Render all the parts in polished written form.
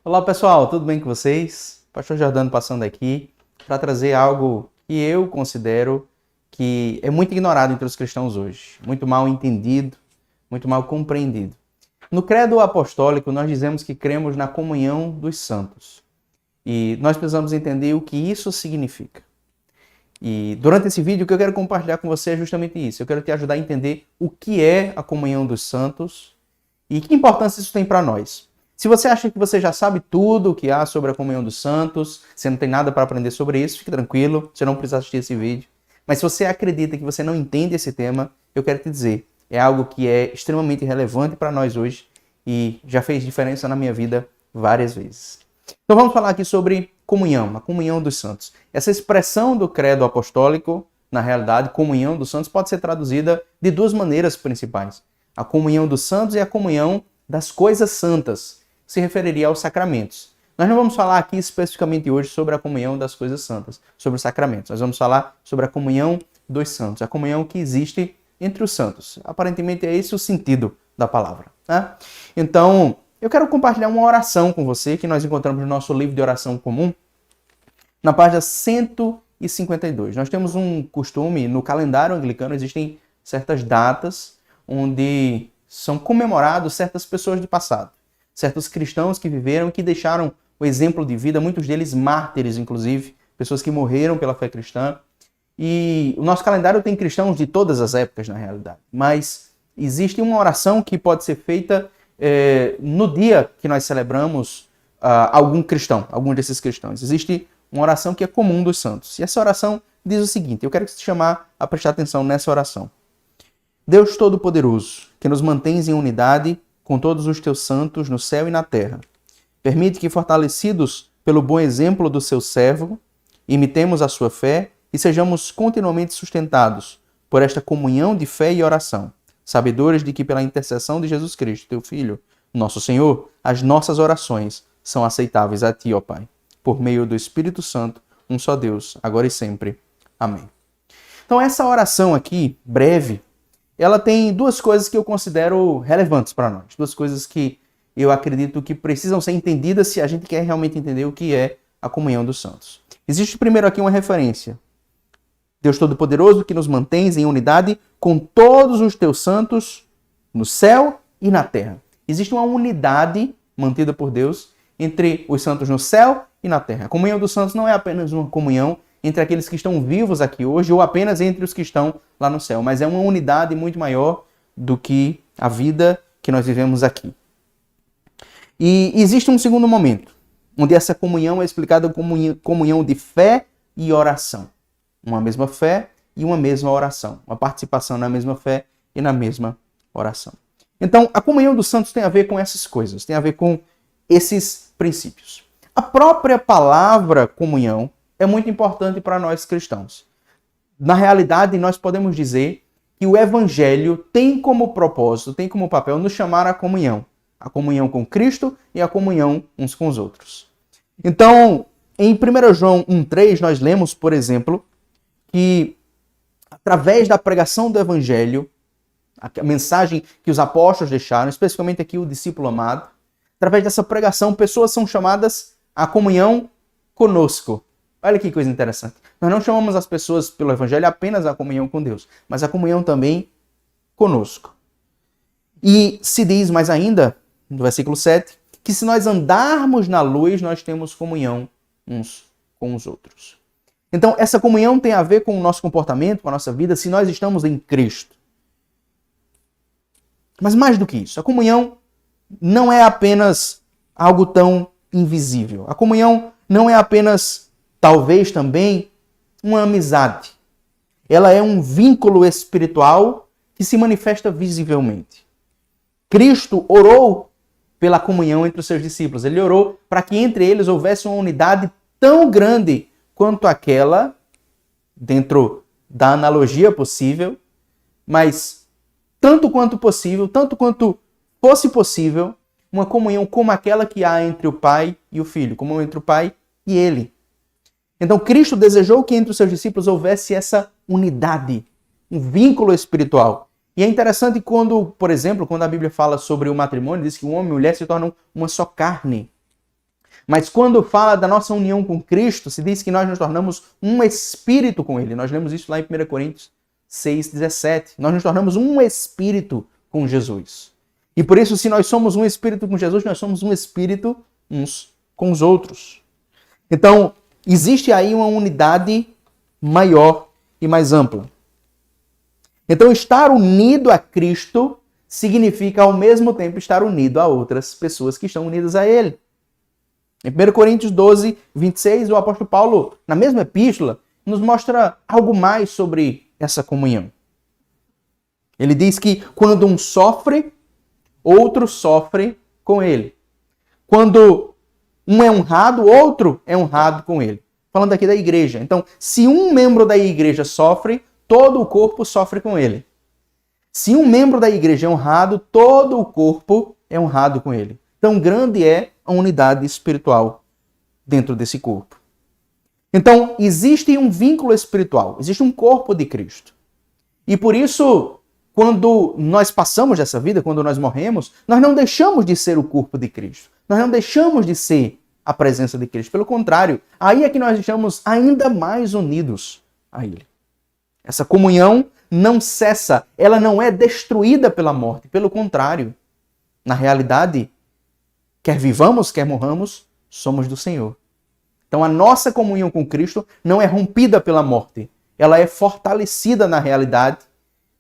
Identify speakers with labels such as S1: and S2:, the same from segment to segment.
S1: Olá pessoal, tudo bem com vocês? Pastor Jordano passando aqui para trazer algo que eu considero que é muito ignorado entre os cristãos hoje, muito mal entendido, muito mal compreendido. No credo apostólico nós dizemos que cremos na comunhão dos santos e nós precisamos entender o que isso significa. E durante esse vídeo o que eu quero compartilhar com você é justamente isso. Eu quero te ajudar a entender o que é a comunhão dos santos e que importância isso tem para nós. Se você acha que você já sabe tudo o que há sobre a comunhão dos santos, você não tem nada para aprender sobre isso, fique tranquilo, você não precisa assistir esse vídeo. Mas se você acredita que você não entende esse tema, eu quero te dizer, é algo que é extremamente relevante para nós hoje e já fez diferença na minha vida várias vezes. Então vamos falar aqui sobre comunhão, a comunhão dos santos. Essa expressão do credo apostólico, na realidade, comunhão dos santos, pode ser traduzida de duas maneiras principais. A comunhão dos santos e a comunhão das coisas santas, que se referiria aos sacramentos. Nós não vamos falar aqui especificamente hoje sobre a comunhão das coisas santas, sobre os sacramentos. Nós vamos falar sobre a comunhão dos santos, a comunhão que existe entre os santos. Aparentemente é esse o sentido da palavra, né? Então, eu quero compartilhar uma oração com você que nós encontramos no nosso livro de oração comum, na página 152. Nós temos um costume, no calendário anglicano existem certas datas onde são comemorados certas pessoas do passado, certos cristãos que viveram e que deixaram o exemplo de vida, muitos deles mártires, inclusive, pessoas que morreram pela fé cristã. E o nosso calendário tem cristãos de todas as épocas, na realidade, mas existe uma oração que pode ser feita no dia que nós celebramos algum cristão, algum desses cristãos. Existe uma oração que é comum dos santos. E essa oração diz o seguinte, eu quero te chamar a prestar atenção nessa oração. Deus Todo-Poderoso, que nos mantens em unidade com todos os teus santos no céu e na terra, permite que, fortalecidos pelo bom exemplo do seu servo, imitemos a sua fé e sejamos continuamente sustentados por esta comunhão de fé e oração, sabedores de que pela intercessão de Jesus Cristo, teu Filho, nosso Senhor, as nossas orações são aceitáveis a ti, ó Pai, por meio do Espírito Santo, um só Deus, agora e sempre. Amém. Então essa oração aqui, breve, ela tem duas coisas que eu considero relevantes para nós, duas coisas que eu acredito que precisam ser entendidas se a gente quer realmente entender o que é a comunhão dos santos. Existe primeiro aqui uma referência. Deus Todo-Poderoso que nos mantens em unidade com todos os teus santos no céu e na terra. Existe uma unidade mantida por Deus entre os santos no céu e na terra. A comunhão dos santos não é apenas uma comunhão entre aqueles que estão vivos aqui hoje ou apenas entre os que estão lá no céu, mas é uma unidade muito maior do que a vida que nós vivemos aqui. E existe um segundo momento, onde essa comunhão é explicada como comunhão de fé e oração. Uma mesma fé e uma mesma oração. Uma participação na mesma fé e na mesma oração. Então, a comunhão dos santos tem a ver com essas coisas, tem a ver com esses princípios. A própria palavra comunhão é muito importante para nós cristãos. Na realidade, nós podemos dizer que o Evangelho tem como propósito, tem como papel nos chamar à comunhão. A comunhão com Cristo e a comunhão uns com os outros. Então, em 1 João 1,3, nós lemos, por exemplo, que através da pregação do Evangelho, a mensagem que os apóstolos deixaram, especificamente aqui o discípulo amado, através dessa pregação, pessoas são chamadas à comunhão conosco. Olha que coisa interessante. Nós não chamamos as pessoas pelo Evangelho apenas à comunhão com Deus, mas a comunhão também conosco. E se diz mais ainda, no versículo 7, que se nós andarmos na luz, nós temos comunhão uns com os outros. Então, essa comunhão tem a ver com o nosso comportamento, com a nossa vida, se nós estamos em Cristo. Mas mais do que isso, a comunhão não é apenas algo tão invisível. A comunhão não é apenas, talvez também, uma amizade. Ela é um vínculo espiritual que se manifesta visivelmente. Cristo orou pela comunhão entre os seus discípulos. Ele orou para que entre eles houvesse uma unidade tão grande quanto aquela, dentro da analogia possível, mas tanto quanto possível, tanto quanto fosse possível, uma comunhão como aquela que há entre o Pai e o Filho, como entre o Pai e Ele. Então Cristo desejou que entre os seus discípulos houvesse essa unidade, um vínculo espiritual. E é interessante quando, por exemplo, quando a Bíblia fala sobre o matrimônio, diz que um homem e mulher se tornam uma só carne. Mas quando fala da nossa união com Cristo, se diz que nós nos tornamos um espírito com Ele. Nós lemos isso lá em 1 Coríntios 6,17. Nós nos tornamos um espírito com Jesus. E por isso, se nós somos um espírito com Jesus, nós somos um espírito uns com os outros. Então, existe aí uma unidade maior e mais ampla. Então, estar unido a Cristo significa, ao mesmo tempo, estar unido a outras pessoas que estão unidas a Ele. Em 1 Coríntios 12, 26, o apóstolo Paulo, na mesma epístola, nos mostra algo mais sobre essa comunhão. Ele diz que quando um sofre, outro sofre com ele. Quando um é honrado, outro é honrado com ele. Falando aqui da igreja. Então, se um membro da igreja sofre, todo o corpo sofre com ele. Se um membro da igreja é honrado, todo o corpo é honrado com ele. Tão grande é a unidade espiritual dentro desse corpo. Então, existe um vínculo espiritual, existe um corpo de Cristo. E por isso, quando nós passamos dessa vida, quando nós morremos, nós não deixamos de ser o corpo de Cristo. Nós não deixamos de ser a presença de Cristo. Pelo contrário, aí é que nós estamos ainda mais unidos a Ele. Essa comunhão não cessa, ela não é destruída pela morte. Pelo contrário, na realidade, quer vivamos, quer morramos, somos do Senhor. Então a nossa comunhão com Cristo não é rompida pela morte. Ela é fortalecida na realidade,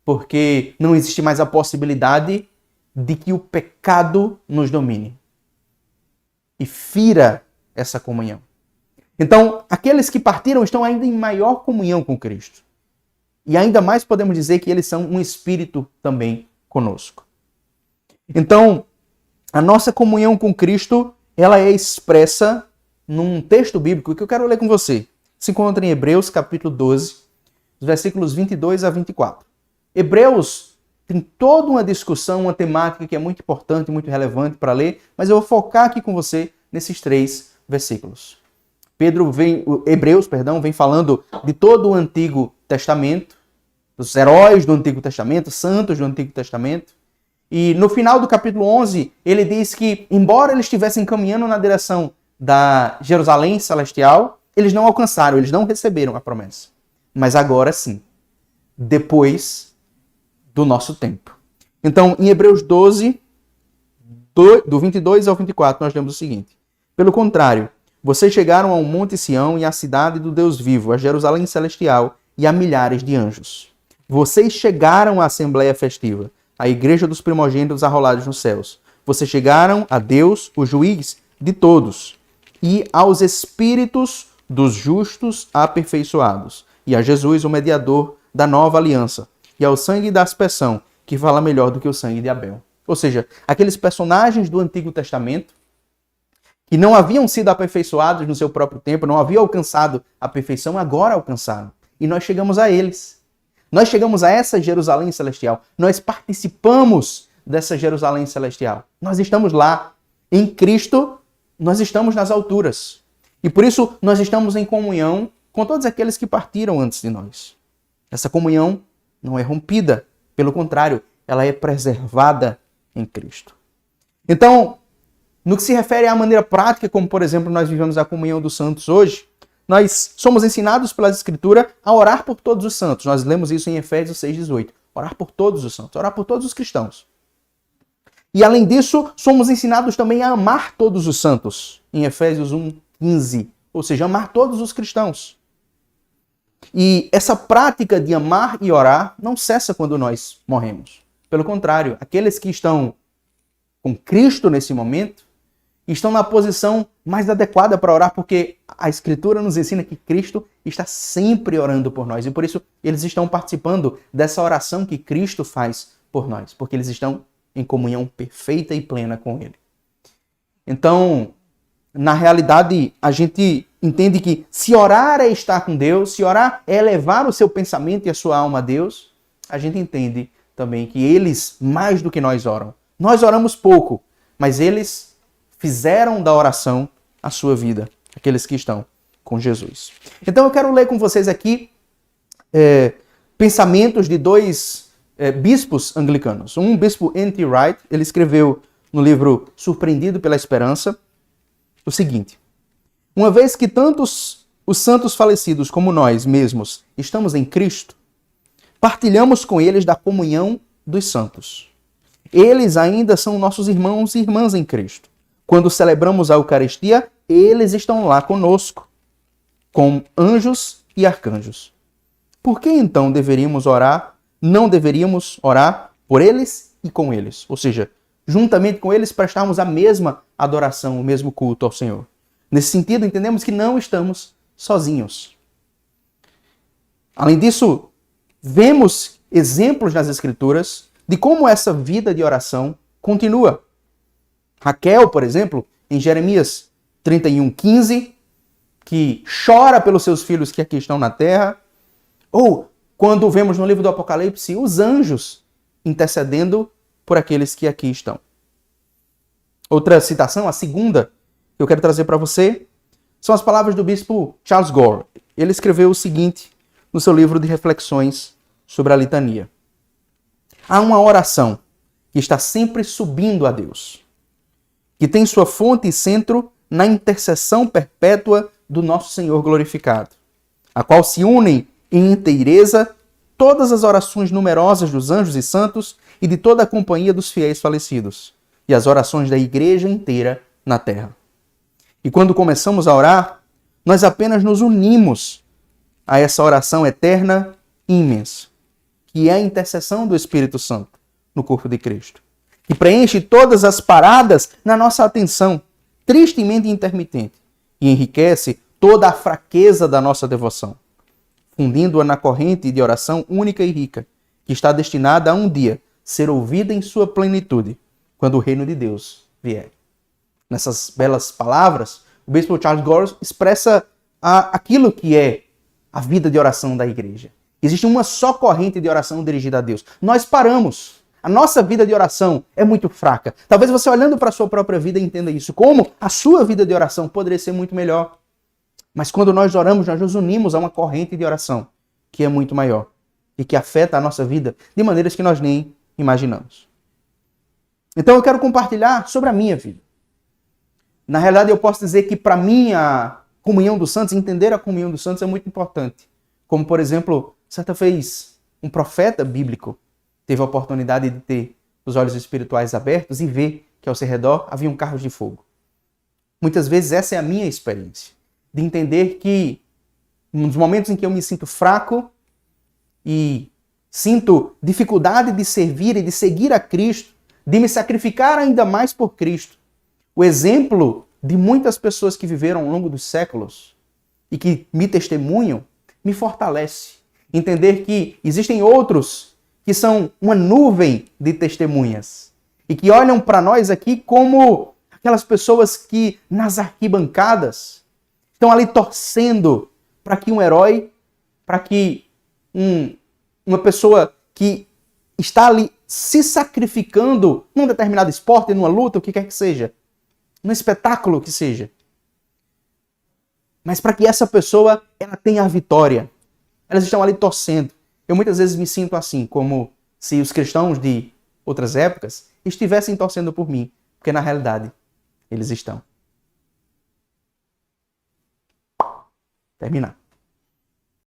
S1: porque não existe mais a possibilidade de que o pecado nos domine e fira essa comunhão. Então, aqueles que partiram estão ainda em maior comunhão com Cristo. E ainda mais podemos dizer que eles são um espírito também conosco. Então, a nossa comunhão com Cristo, ela é expressa num texto bíblico que eu quero ler com você. Se encontra em Hebreus, capítulo 12, versículos 22 a 24. Hebreus tem toda uma discussão, uma temática que é muito importante, muito relevante para ler, mas eu vou focar aqui com você nesses 3 versículos. Hebreus vem falando de todo o Antigo Testamento, dos heróis do Antigo Testamento, santos do Antigo Testamento. E no final do capítulo 11, ele diz que, embora eles estivessem caminhando na direção da Jerusalém celestial, eles não alcançaram, eles não receberam a promessa. Mas agora sim, depois do nosso tempo. Então, em Hebreus 12, do 22 ao 24, nós lemos o seguinte: pelo contrário, vocês chegaram ao Monte Sião e à cidade do Deus vivo, a Jerusalém celestial e a milhares de anjos. Vocês chegaram à Assembleia Festiva, a igreja dos primogênitos arrolados nos céus. Vocês chegaram a Deus, o juiz de todos, e aos espíritos dos justos aperfeiçoados, e a Jesus, o mediador da nova aliança, e ao sangue da aspersão, que fala melhor do que o sangue de Abel. Ou seja, aqueles personagens do Antigo Testamento que não haviam sido aperfeiçoados no seu próprio tempo, não haviam alcançado a perfeição, agora alcançaram. E nós chegamos a eles. Nós chegamos a essa Jerusalém celestial. Nós participamos dessa Jerusalém celestial. Nós estamos lá. Em Cristo, nós estamos nas alturas. E por isso, nós estamos em comunhão com todos aqueles que partiram antes de nós. Essa comunhão não é rompida. Pelo contrário, ela é preservada em Cristo. Então, no que se refere à maneira prática, como, por exemplo, nós vivemos a comunhão dos santos hoje, nós somos ensinados pela Escritura a orar por todos os santos. Nós lemos isso em Efésios 6,18. Orar por todos os santos, orar por todos os cristãos. E, além disso, somos ensinados também a amar todos os santos, em Efésios 1,15. Ou seja, amar todos os cristãos. E essa prática de amar e orar não cessa quando nós morremos. Pelo contrário, aqueles que estão com Cristo nesse momento, estão na posição mais adequada para orar, porque a Escritura nos ensina que Cristo está sempre orando por nós. E por isso eles estão participando dessa oração que Cristo faz por nós, porque eles estão em comunhão perfeita e plena com Ele. Então, na realidade, a gente entende que se orar é estar com Deus, se orar é elevar o seu pensamento e a sua alma a Deus, a gente entende também que eles, mais do que nós oram. Nós oramos pouco, mas eles fizeram da oração a sua vida, aqueles que estão com Jesus. Então eu quero ler com vocês aqui pensamentos de 2 bispos anglicanos. Um bispo N.T. Wright, ele escreveu no livro Surpreendido pela Esperança, o seguinte: uma vez que tantos os santos falecidos como nós mesmos estamos em Cristo, partilhamos com eles da comunhão dos santos. Eles ainda são nossos irmãos e irmãs em Cristo. Quando celebramos a Eucaristia, eles estão lá conosco, com anjos e arcanjos. Por que então não deveríamos orar por eles e com eles? Ou seja, juntamente com eles prestarmos a mesma adoração, o mesmo culto ao Senhor. Nesse sentido, entendemos que não estamos sozinhos. Além disso, vemos exemplos nas Escrituras de como essa vida de oração continua. Raquel, por exemplo, em Jeremias 31:15, que chora pelos seus filhos que aqui estão na terra. Ou quando vemos no livro do Apocalipse os anjos intercedendo por aqueles que aqui estão. Outra citação, a segunda, que eu quero trazer para você, são as palavras do bispo Charles Gore. Ele escreveu o seguinte no seu livro de reflexões sobre a litania: há uma oração que está sempre subindo a Deus, que tem sua fonte e centro na intercessão perpétua do nosso Senhor glorificado, a qual se unem em inteireza todas as orações numerosas dos anjos e santos e de toda a companhia dos fiéis falecidos, e as orações da igreja inteira na terra. E quando começamos a orar, nós apenas nos unimos a essa oração eterna e imensa, que é a intercessão do Espírito Santo no corpo de Cristo, que preenche todas as paradas na nossa atenção, tristemente intermitente, e enriquece toda a fraqueza da nossa devoção, fundindo-a na corrente de oração única e rica, que está destinada a um dia ser ouvida em sua plenitude, quando o reino de Deus vier. Nessas belas palavras, o bispo Charles Gore expressa aquilo que é a vida de oração da igreja. Existe uma só corrente de oração dirigida a Deus. Nós paramos. A nossa vida de oração é muito fraca. Talvez você, olhando para a sua própria vida, entenda isso. Como a sua vida de oração poderia ser muito melhor. Mas quando nós oramos, nós nos unimos a uma corrente de oração que é muito maior e que afeta a nossa vida de maneiras que nós nem imaginamos. Então eu quero compartilhar sobre a minha vida. Na realidade, eu posso dizer que para mim a comunhão dos santos, entender a comunhão dos santos é muito importante. Como, por exemplo, certa vez um profeta bíblico teve a oportunidade de ter os olhos espirituais abertos e ver que ao seu redor havia um carro de fogo. Muitas vezes essa é a minha experiência, de entender que nos momentos em que eu me sinto fraco e sinto dificuldade de servir e de seguir a Cristo, de me sacrificar ainda mais por Cristo, o exemplo de muitas pessoas que viveram ao longo dos séculos e que me testemunham, me fortalece. Entender que existem outros que são uma nuvem de testemunhas e que olham para nós aqui como aquelas pessoas que nas arquibancadas estão ali torcendo para que um herói, para que uma pessoa que está ali se sacrificando num determinado esporte, numa luta, o que quer que seja, num espetáculo que seja, mas para que essa pessoa ela tenha a vitória. Elas estão ali torcendo. Eu muitas vezes me sinto assim, como se os cristãos de outras épocas estivessem torcendo por mim, porque na realidade eles estão. Terminar.